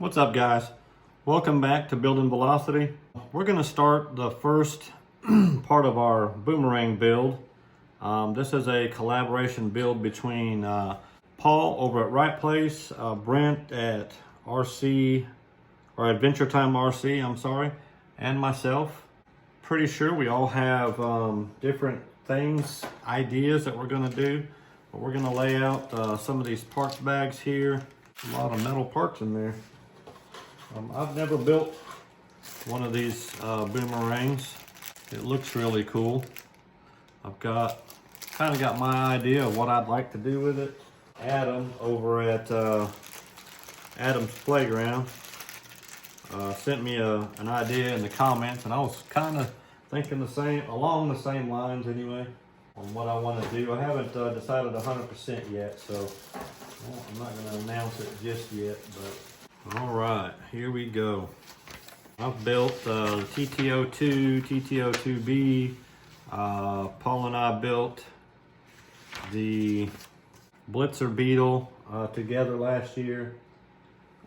What's up, guys? Welcome back to Building Velocity. We're going to start the first part of our Boomerang build. This is a collaboration build between Paul over at Right Place, Brent at RC, or Adventure Time RC, I'm sorry, and myself. Pretty sure we all have different things, ideas that we're going to do. But we're going to lay out some of these parts bags here. A lot of metal parts in there. I've never built one of these boomerangs. It looks really cool. I've kind of got my idea of what I'd like to do with it. Adam over at Adam's Playground sent me an idea in the comments, and I was kind of thinking along the same lines anyway, on what I want to do. I haven't decided 100% yet, so I'm not going to announce it just yet, but all right, here we go. I've built the TTO2, TTO2B. Paul and I built the Blitzer Beetle together last year.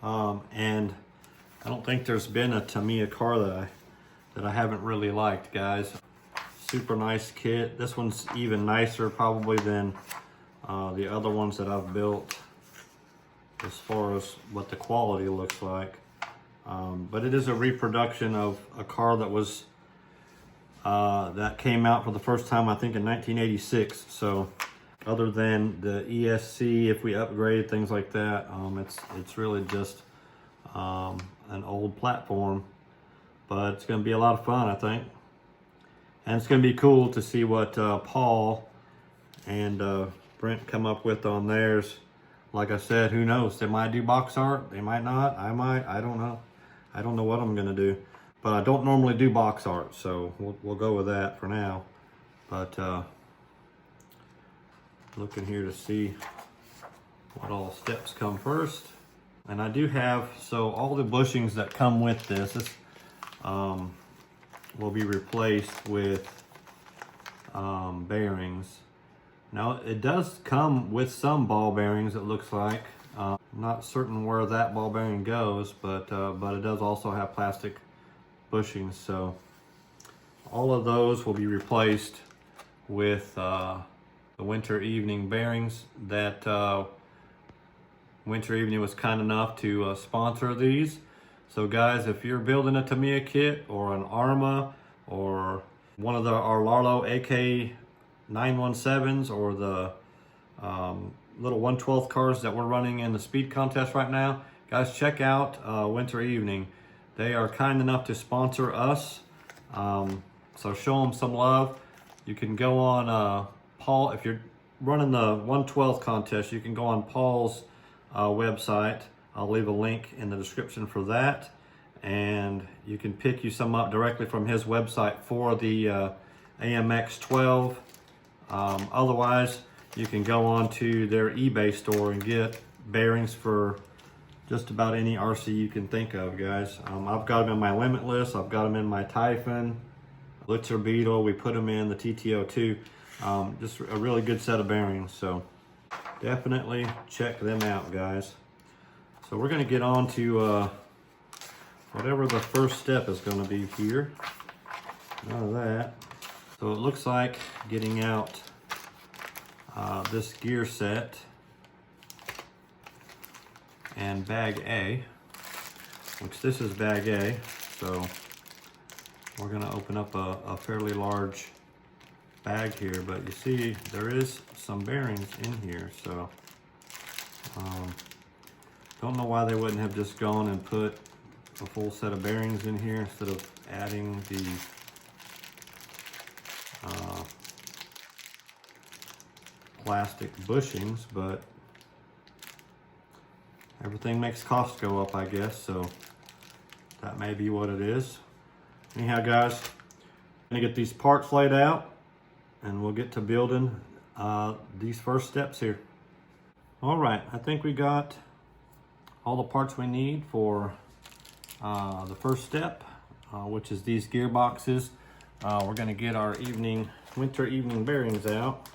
And I don't think there's been a Tamiya car that I haven't really liked, guys. Super nice kit. This one's even nicer probably than the other ones that I've built, as far as what the quality looks like. But it is a reproduction of a car that was that came out for the first time, I think, in 1986. So other than the ESC, if we upgrade things like that, it's really just an old platform. But it's going to be a lot of fun, I think. And it's going to be cool to see what Paul and Brent come up with on theirs. Like I said, who knows? They might do box art. They might not. I might. I don't know. I don't know what I'm going to do. But I don't normally do box art, so we'll go with that for now. But looking here to see what all steps come first. And I do have, so all the bushings that come with this will be replaced with bearings. Now, it does come with some ball bearings, it looks like. Not certain where that ball bearing goes, but it does also have plastic bushings. So all of those will be replaced with the Winter Evening bearings that Winter Evening was kind enough to sponsor these. So guys, if you're building a Tamiya kit or an Arma or one of our Larlo AK 917s or the little 1/12 cars that we're running in the speed contest right now, guys, check out Winter Evening. They are kind enough to sponsor us, so show them some love. You can go on Paul, if you're running the 1/12 contest, you can go on Paul's website. I'll leave a link in the description for that, and you can pick you some up directly from his website for the AMX 12. Otherwise, you can go on to their eBay store and get bearings for just about any RC you can think of, guys. I've got them in my Limitless, I've got them in my Typhon, Blitzer Beetle, we put them in the TTO2. Just a really good set of bearings, so definitely check them out, guys. So we're gonna get on to whatever the first step is gonna be here. None of that. So it looks like getting out this gear set and bag A, which this is bag A, so we're going to open up a fairly large bag here, but you see there is some bearings in here, so don't know why they wouldn't have just gone and put a full set of bearings in here instead of adding the plastic bushings, but everything makes costs go up, I guess, so that may be what it is. Anyhow, guys, I'm gonna get these parts laid out and we'll get to building these first steps here. All right, I think we got all the parts we need for the first step, which is these gearboxes. We're gonna get our Winter Evening bearings out.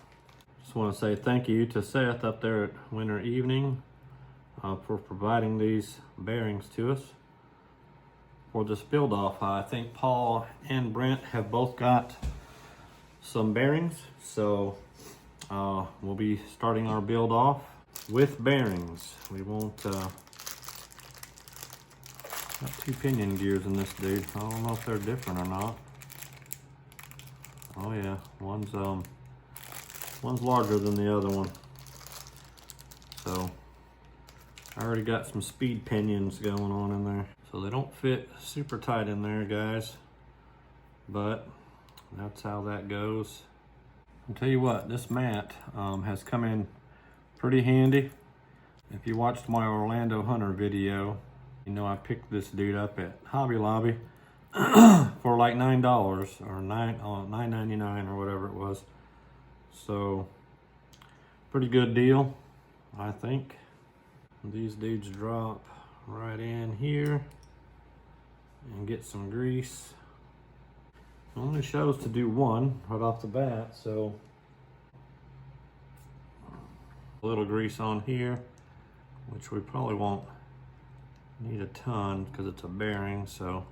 Just want to say thank you to Seth up there at Winter Evening. for providing these bearings to us for this build off. I think Paul and Brent have both got some bearings, so we'll be starting our build off with bearings. We won't got 2 pinion gears in this dude. I don't know if they're different or not. Oh yeah, one's larger than the other one. So I already got some speed pinions going on in there. So they don't fit super tight in there, guys, but that's how that goes. I'll tell you what, this mat has come in pretty handy. If you watched my Orlando Hunter video, you know I picked this dude up at Hobby Lobby for like $9 or $9.99 or whatever it was. So pretty good deal, I think. These dudes drop right in here and get some grease. It only shows to do one right off the bat, so a little grease on here, which we probably won't need a ton because it's a bearing, so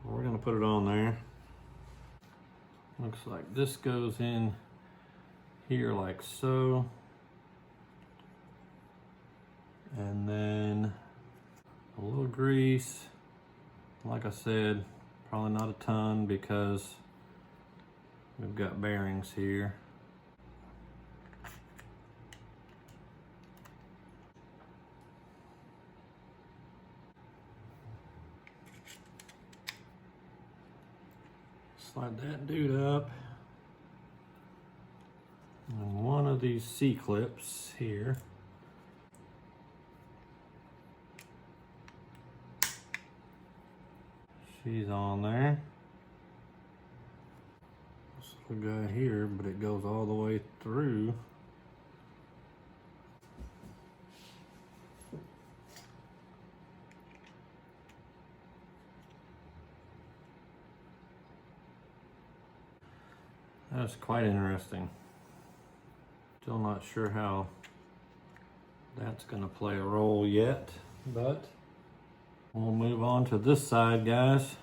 we're gonna put it on there. Looks like this goes in here like so. And then a little grease. Like I said, probably not a ton because we've got bearings here. Slide that dude up. And one of these C-clips here. She's on there. This little guy here, but it goes all the way through. That's quite interesting. Still not sure how that's going to play a role yet, but we'll move on to this side, guys.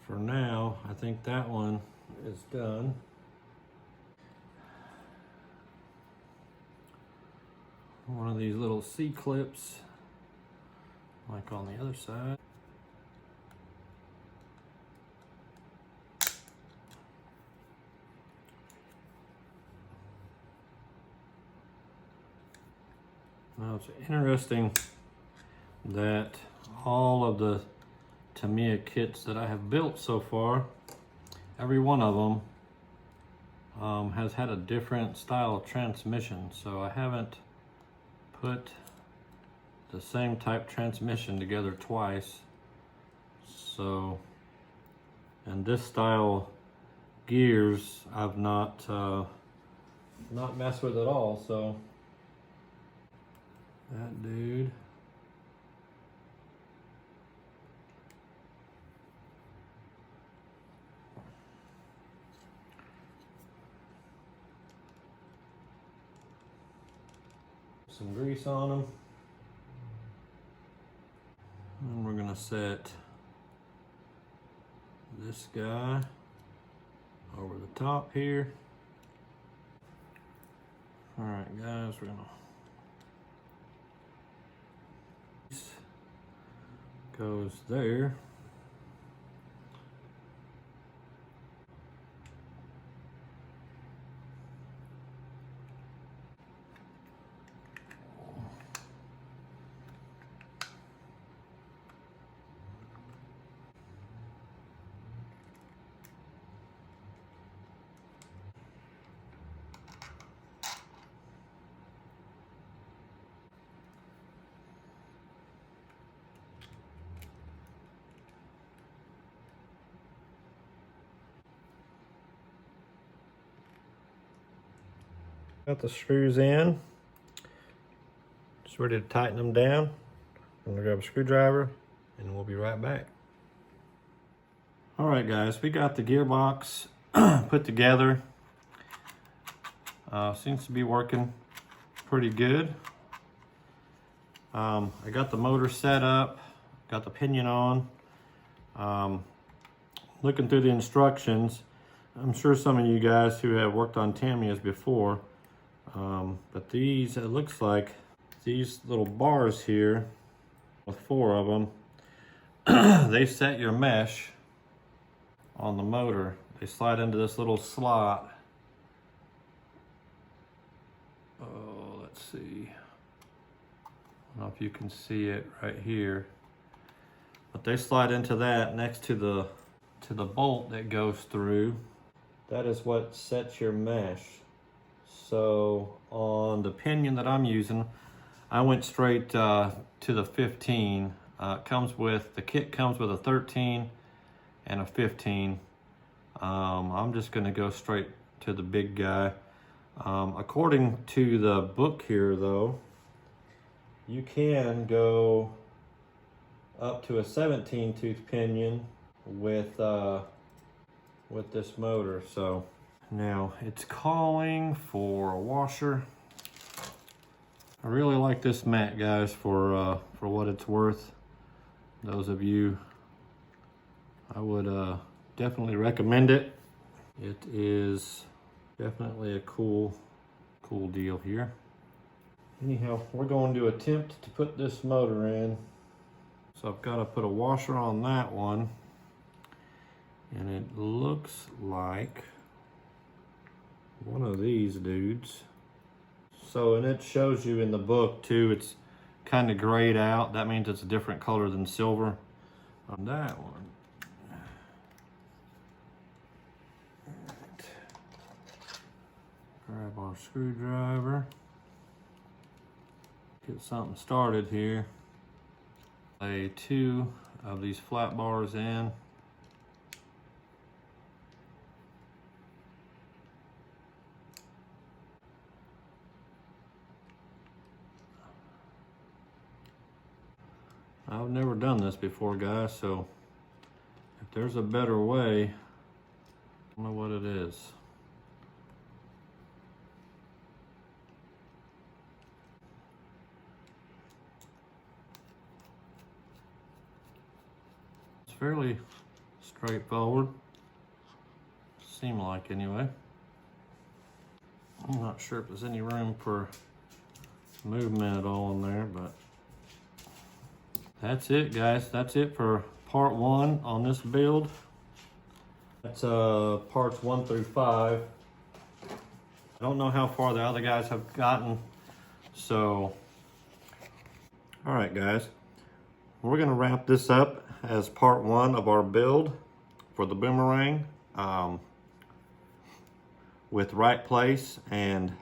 For now, I think that one is done. One of these little C-clips, like on the other side. Now it's interesting that all of the Tamiya kits that I have built so far, every one of them has had a different style of transmission. So I haven't put the same type transmission together twice. So, and this style gears I've not messed with at all. So that dude. Some grease on them. And we're gonna set this guy over the top here. All right, guys, we're gonna goes there. Got the screws in. Just ready to tighten them down. I'm gonna grab a screwdriver and we'll be right back. All right, guys, we got the gearbox put together. Seems to be working pretty good. I got the motor set up, got the pinion on. Looking through the instructions, I'm sure some of you guys who have worked on Tamiyas before, but these, it looks like these little bars here, with 4 of them, they set your mesh on the motor. They slide into this little slot. Oh, let's see. I don't know if you can see it right here, but they slide into that next to the bolt that goes through. That is what sets your mesh. So on the pinion that I'm using, I went straight to the 15. The kit comes with a 13 and a 15. I'm just gonna go straight to the big guy. According to the book here though, you can go up to a 17 tooth pinion with this motor. So now it's calling for a washer. I really like this mat, guys, for what it's worth. Those of you, I would definitely recommend it. It is definitely a cool deal here. Anyhow, we're going to attempt to put this motor in. So I've got to put a washer on that one. And it looks like one of these dudes. So, and it shows you in the book too, it's kind of grayed out. That means it's a different color than silver on that one. Right. Grab our screwdriver. Get something started here. Lay 2 of these flat bars in. I've never done this before, guys, so if there's a better way, I don't know what it is. It's fairly straightforward, seem like anyway. I'm not sure if there's any room for movement at all in there, but that's it, guys. That's it for part 1 on this build. That's parts 1 through 5. I don't know how far the other guys have gotten, so all right, guys, we're gonna wrap this up as part 1 of our build for the Boomerang with Right Place and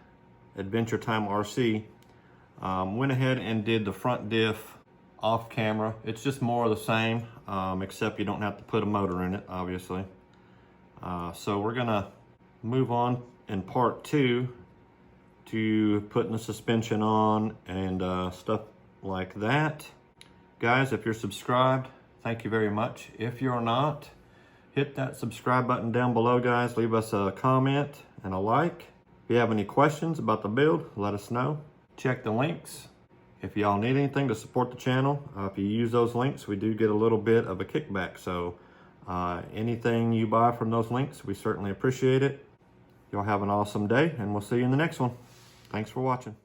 Adventure Time RC. Went ahead and did the front diff off camera. It's just more of the same, except you don't have to put a motor in it, obviously. So we're gonna move on in part 2 to putting the suspension on and stuff like that. Guys, if you're subscribed, thank you very much. If you're not, hit that subscribe button down below, guys. Leave us a comment and a like. If you have any questions about the build, let us know. Check the links. If y'all need anything to support the channel, if you use those links, we do get a little bit of a kickback. So anything you buy from those links, we certainly appreciate it. Y'all have an awesome day, and we'll see you in the next one. Thanks for watching.